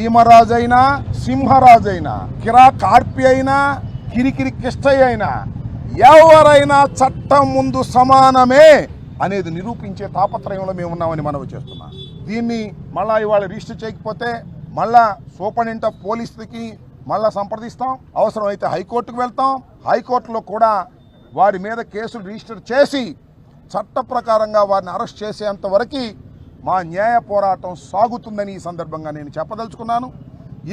భీమరాజైనా సింహరాజైనా కిరా కార్పి అయినా కిరికిరి కిష్టయ్య అయినా ఎవరైనా చట్టం ముందు సమానమే అనేది నిరూపించే తాపత్రయంలో మేము ఉన్నామని మనవి చేస్తున్నాం. దీన్ని మళ్ళా ఇవాళ రిజిస్టర్ చేయకపోతే మళ్ళా సూపరింటెండెంట్ ఆఫ్ పోలీసుకి మళ్ళా సంప్రదిస్తాం. అవసరమైతే హైకోర్టుకు వెళ్తాం. హైకోర్టులో కూడా వారి మీద కేసులు రిజిస్టర్ చేసి చట్ట ప్రకారంగా వారిని అరెస్ట్ చేసేంత వరకు మా న్యాయ పోరాటం సాగుతుందని ఈ సందర్భంగా నేను చెప్పదలుచుకున్నాను.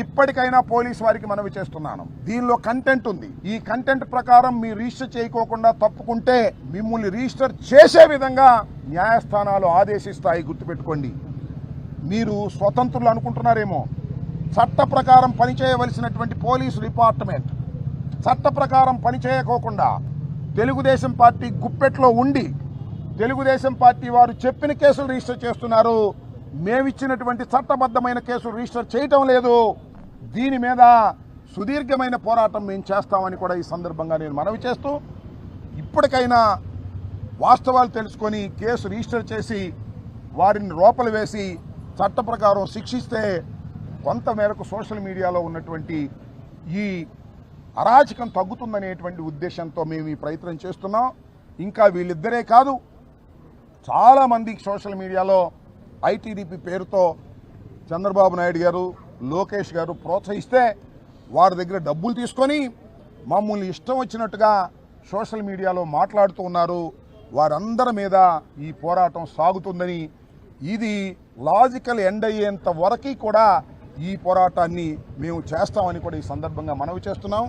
ఇప్పటికైనా పోలీసు వారికి మనవి చేస్తున్నాను, దీనిలో కంటెంట్ ఉంది. ఈ కంటెంట్ ప్రకారం మీరు రిజిస్టర్ చేయకోకుండా తప్పుకుంటే మిమ్మల్ని రిజిస్టర్ చేసే విధంగా న్యాయస్థానాలు ఆదేశిస్తాయి. గుర్తుపెట్టుకోండి. మీరు స్వతంత్రులు అనుకుంటున్నారేమో. చట్ట ప్రకారం పనిచేయవలసినటువంటి పోలీసు డిపార్ట్మెంట్ చట్ట ప్రకారం పనిచేయకోకుండా తెలుగుదేశం పార్టీ గుప్పెట్లో ఉండి తెలుగుదేశం పార్టీ వారు చెప్పిన కేసులు రిజిస్టర్ చేస్తున్నారు. మేమిచ్చినటువంటి చట్టబద్ధమైన కేసులు రిజిస్టర్ చేయటం లేదు. దీని మీద సుదీర్ఘమైన పోరాటం మేము చేస్తామని కూడా ఈ సందర్భంగా నేను మనవి చేస్తూ, ఇప్పటికైనా వాస్తవాలు తెలుసుకొని కేసు రిజిస్టర్ చేసి వారిని లోపల వేసి చట్ట ప్రకారం శిక్షిస్తే కొంత మేరకు సోషల్ మీడియాలో ఉన్నటువంటి ఈ అరాచకం తగ్గుతుందనేటువంటి ఉద్దేశంతో మేము ఈ ప్రయత్నం చేస్తున్నాం. ఇంకా వీళ్ళిద్దరే కాదు, చాలామంది సోషల్ మీడియాలో ఐటీడీపీ పేరుతో చంద్రబాబు నాయుడు గారు, లోకేష్ గారు ప్రోత్సహిస్తే వారి దగ్గర డబ్బులు తీసుకొని మమ్మల్ని ఇష్టం వచ్చినట్టుగా సోషల్ మీడియాలో మాట్లాడుతూ ఉన్నారు. వారందరి మీద ఈ పోరాటం సాగుతుందని, ఇది లాజికల్ ఎండ్ అయ్యేంత వరకు కూడా ఈ పోరాటాన్ని మేము చేస్తామని కూడా ఈ సందర్భంగా మనవి చేస్తున్నాం.